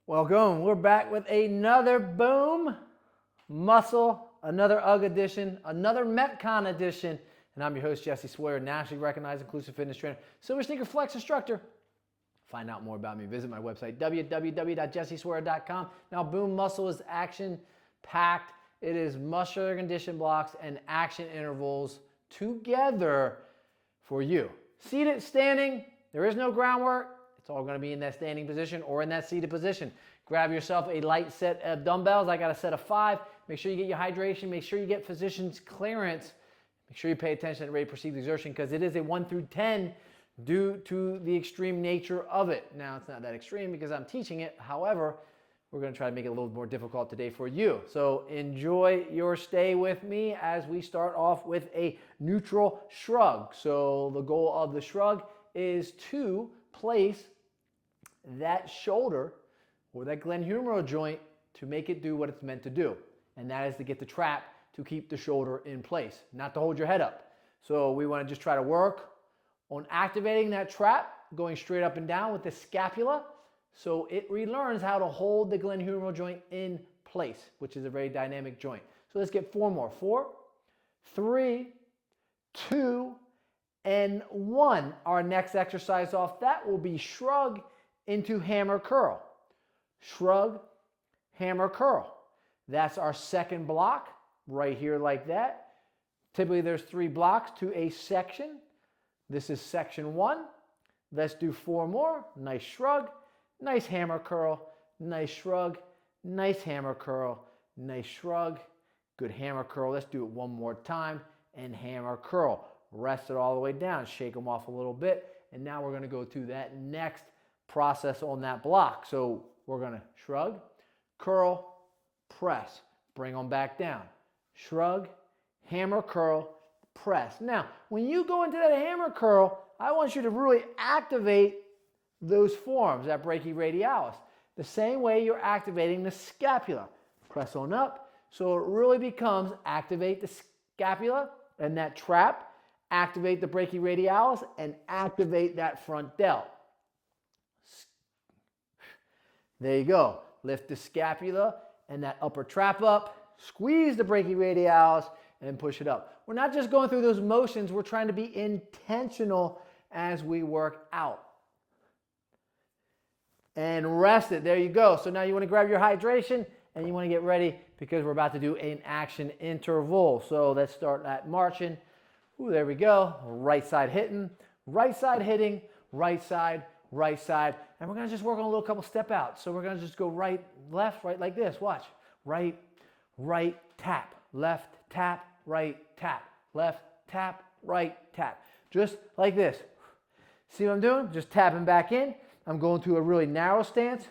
Welcome. We're back with another boom muscle, another UGG edition, another Metcon edition. And I'm your host, Jesse Sawyer, nationally recognized inclusive fitness trainer, Silver Sneaker Flex instructor. Find out more about me, visit my website, www.jessesawyer.com. Now, boom muscle is action-packed. It is muscular condition blocks and action intervals together for you. Seated, standing, there is no groundwork. It's all going to be in that standing position or in that seated position. Grab yourself a light set of dumbbells. I got a set of 5. Make sure you get your hydration. Make sure you get physician's clearance. Make sure you pay attention to rate of perceived exertion because it is a 1 through 10 due to the extreme nature of it. Now, it's not that extreme because I'm teaching it. However, we're going to try to make it a little more difficult today for you. So enjoy your stay with me as we start off with a neutral shrug. So the goal of the shrug is to place that shoulder or that glenohumeral joint to make it do what it's meant to do. And that is to get the trap to keep the shoulder in place, not to hold your head up. So we want to just try to work on activating that trap, going straight up and down with the scapula, so it relearns how to hold the glenohumeral joint in place, which is a very dynamic joint. So let's get 4 more. 4, 3, 2, and 1. Our next exercise off that will be shrug into hammer curl. Shrug, hammer curl. That's our second block right here like that. Typically there's 3 blocks to a section. This is section 1. Let's do 4 more. Nice shrug, nice hammer curl, nice shrug, nice hammer curl, nice shrug, good hammer curl. Let's do it 1 more time and hammer curl. Rest it all the way down, shake them off a little bit, and now we're going to go to that next process on that block. So we're going to shrug, curl, press, bring them back down. Shrug, hammer curl, press. Now, when you go into that hammer curl, I want you to really activate those forearms, that brachioradialis, the same way you're activating the scapula. Press on up, so it really becomes activate the scapula and that trap, activate the brachioradialis, and activate that front delt. There you go. Lift the scapula and that upper trap up, squeeze the brachioradialis, and push it up. We're not just going through those motions, we're trying to be intentional as we work out. And rest it. There you go. So now you want to grab your hydration and you want to get ready because we're about to do an action interval. So let's start that marching. Ooh, there we go. Right side hitting, right side hitting, right side, right side. And we're going to just work on a little couple step outs. So we're going to just go right, left, right like this. Watch. Right, right, tap. Left, tap, right, tap. Left, tap, right, tap. Just like this. See what I'm doing? Just tapping back in. I'm going to a really narrow stance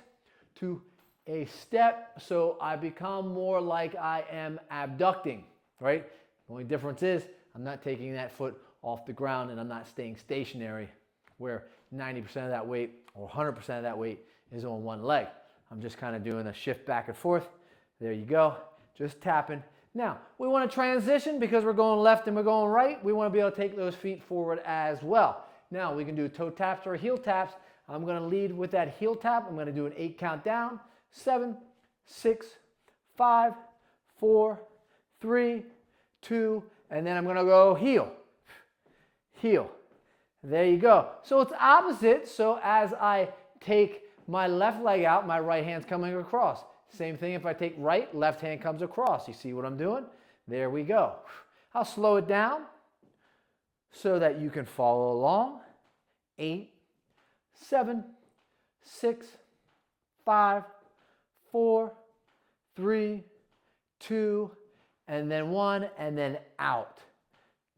to a step so I become more like I am abducting, right? The only difference is I'm not taking that foot off the ground and I'm not staying stationary where 90% of that weight or 100% of that weight is on one leg. I'm just kind of doing a shift back and forth. There you go. Just tapping. Now, we want to transition because we're going left and we're going right. We want to be able to take those feet forward as well. Now, we can do toe taps or heel taps. I'm going to lead with that heel tap. I'm going to do an 8 count down. 7, 6, 5, 4, 3, 2, and then I'm going to go heel, heel. There you go. So it's opposite. So as I take my left leg out, my right hand's coming across. Same thing if I take right, left hand comes across. You see what I'm doing? There we go. I'll slow it down so that you can follow along. 8, 7, 6, 5, 4, 3, 2, and then 1, and then out.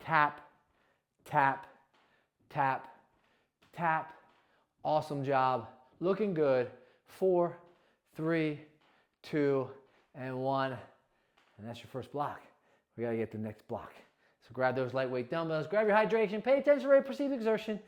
Tap, tap, tap, tap. Awesome job. Looking good. 4, 3, 2, and 1. And that's your first block. We got to get the next block. So grab those lightweight dumbbells. Grab your hydration. Pay attention to rate of perceived exertion.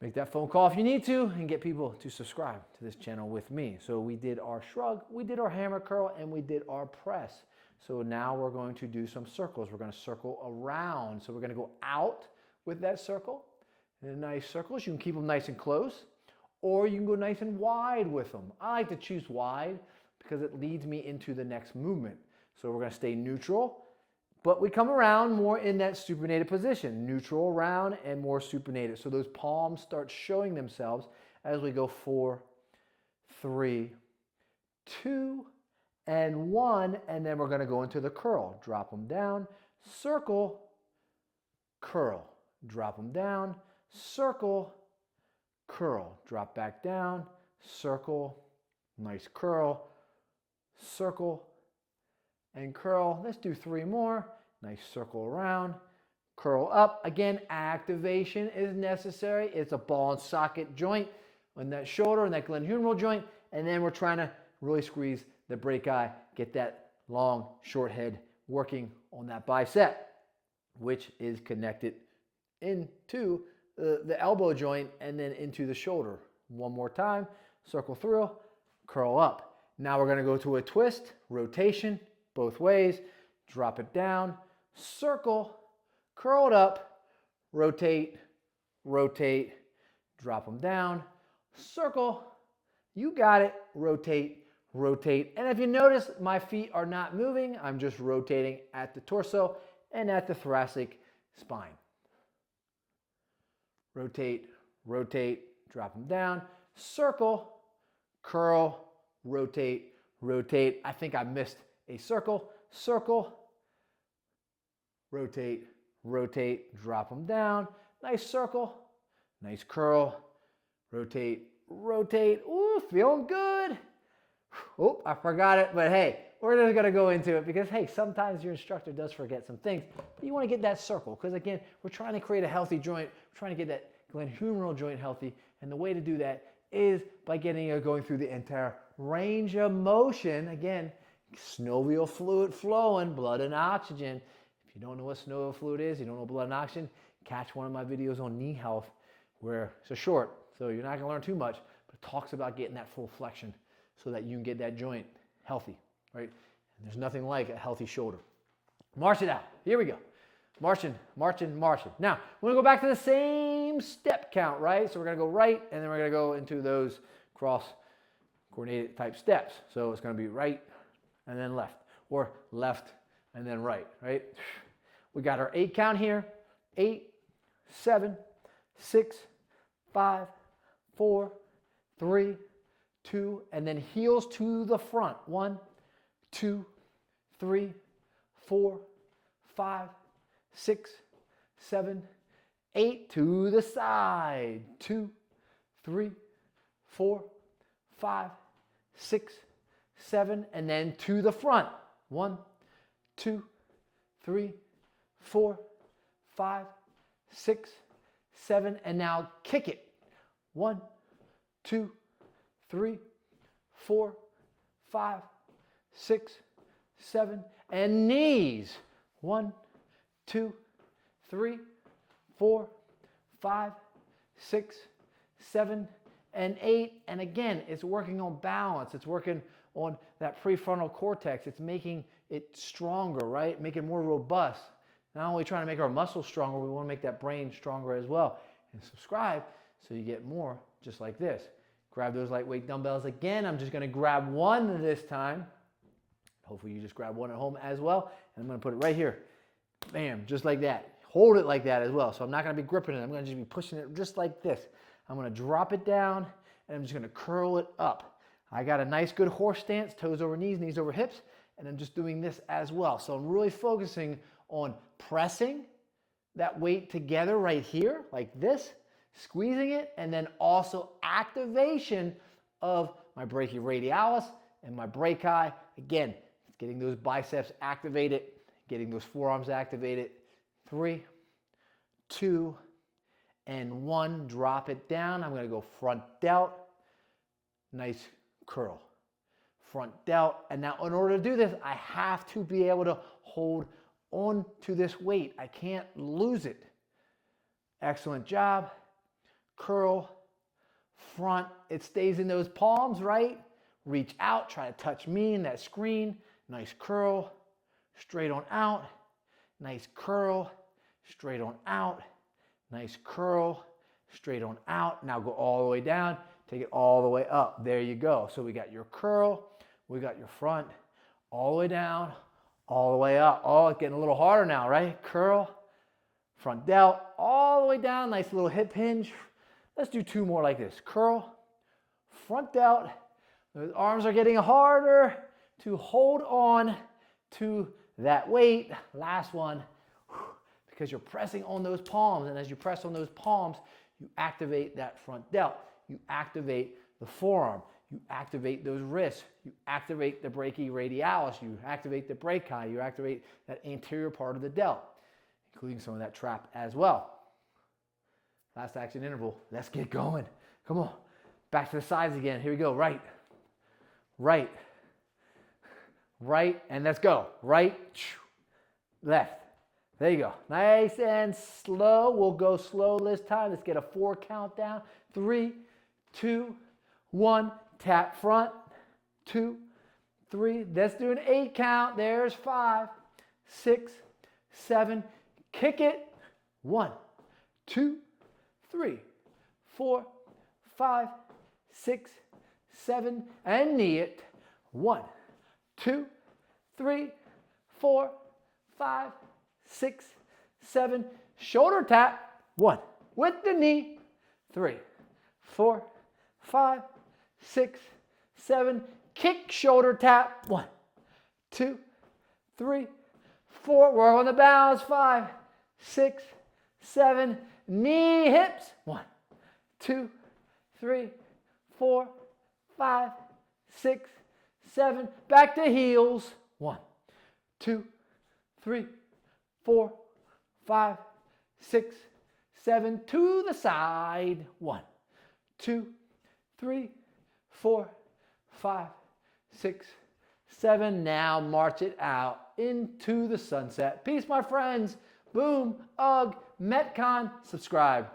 Make that phone call if you need to and get people to subscribe to this channel with me. So we did our shrug, we did our hammer curl, and we did our press. So now we're going to do some circles. We're going to circle around. So we're going to go out with that circle. And nice circles. You can keep them nice and close. or you can go nice and wide with them. I like to choose wide because it leads me into the next movement. So we're going to stay neutral, but we come around more in that supinated position. Neutral around and more supinated. So those palms start showing themselves as we go 4, 3, 2, and 1, and then we're going to go into the curl. Drop them down, circle, curl. Drop them down, circle, curl. Drop back down, circle, nice curl, circle, and curl. Let's do 3 more. Nice circle around, curl up. Again, activation is necessary. It's a ball and socket joint on that shoulder and that glenohumeral joint, and then we're trying to really squeeze the brachii, get that long, short head working on that bicep, which is connected into the elbow joint and then into the shoulder. One more time, circle through, curl up. Now we're going to go to a twist, rotation, both ways, drop it down, circle, curl it up, rotate, rotate, drop them down, circle, you got it, rotate, rotate. And if you notice, my feet are not moving. I'm just rotating at the torso and at the thoracic spine. Rotate, rotate, drop them down, circle, curl, rotate, rotate. I think I missed a circle, circle, rotate, rotate, drop them down. Nice circle, nice curl, rotate, rotate. Ooh, feeling good. Oh, I forgot it, but hey, we're just going to go into it because, hey, sometimes your instructor does forget some things, but you want to get that circle because, again, we're trying to create a healthy joint. We're trying to get that glenohumeral joint healthy, and the way to do that is by getting it going through the entire range of motion. Again, synovial fluid flowing, blood and oxygen. If you don't know what synovial fluid is, you don't know blood and oxygen, catch one of my videos on knee health where it's a short, so you're not going to learn too much, but it talks about getting that full flexion so that you can get that joint healthy, right? And there's nothing like a healthy shoulder. March it out. Here we go. Marching, marching, marching. Now, we're going to go back to the same step count, right? So we're going to go right, and then we're going to go into those cross-coordinated type steps. So it's going to be right and then left, or left and then right, right? We got our 8 count here. 8, 7, 6, 5, 4, 3, 2, and then heels to the front. 1, 2, 3, 4, 5, 6, 7, 8 to the side. 2, 3, 4, 5, 6, 7, and then to the front. 1, 2, 3, 4, 5, 6, 7, and now kick it. 1, 2, 3, 4, 5, 6, 7, and knees. 1, 2, 3, 4, 5, 6, 7, and 8. And again, it's working on balance. It's working on that prefrontal cortex. It's making it stronger, right? Make it more robust. Not only trying to make our muscles stronger, we want to make that brain stronger as well. And subscribe so you get more just like this. Grab those lightweight dumbbells again. I'm just going to grab one this time. Hopefully you just grab one at home as well. And I'm going to put it right here. Bam, just like that. Hold it like that as well. So I'm not going to be gripping it. I'm going to just be pushing it just like this. I'm going to drop it down, and I'm just going to curl it up. I got a nice good horse stance, toes over knees, knees over hips, and I'm just doing this as well. So I'm really focusing on pressing that weight together right here, like this, squeezing it, and then also activation of my brachioradialis and my brachii. Again, getting those biceps activated, getting those forearms activated. 3, 2, and 1. Drop it down. I'm going to go front delt. Nice curl. Front delt. And now in order to do this, I have to be able to hold on to this weight. I can't lose it. Excellent job. Curl. Front. It stays in those palms, right? Reach out. Try to touch me in that screen. Nice curl. Straight on out. Nice curl. Straight on out. Nice curl. Straight on out. Now go all the way down. Take it all the way up. There you go. So we got your curl, we got your front, all the way down, all the way up. Oh, it's getting a little harder now, right? Curl, front delt, all the way down. Nice little hip hinge. Let's do 2 more like this. Curl, front delt. Those arms are getting harder to hold on to that weight. Last one, because you're pressing on those palms. And as you press on those palms, you activate that front delt. You activate the forearm. You activate those wrists. You activate the brachioradialis. You activate the brachii. You activate that anterior part of the delt, including some of that trap as well. Last action interval. Let's get going. Come on. Back to the sides again. Here we go. Right. Right. Right. And let's go. Right. Left. There you go. Nice and slow. We'll go slow this time. Let's get a 4 countdown. 3, 2, 1. Tap front. 2, 3. Let's do an 8 count. There's 5, 6, 7. Kick it. 1, 2, 3, 4, 5, 6, 7. And knee it. 1, 2, 3, 4, 5, 6, 7. Shoulder tap. 1. With the knee. 3, 4, 5, 6, 7. Kick, shoulder tap. 1, 2, 3, 4. Work on the balance. 5, 6, 7. Knee, hips. 1, 2, 3, 4, 5, 6, 7. Back to heels. 1, 2, 3, 4, 5, 6, 7. To the side. 1, 2, 3, 4, 5, 6, 7. Now march it out into the sunset. Peace, my friends. Boom, Metcon. Subscribe.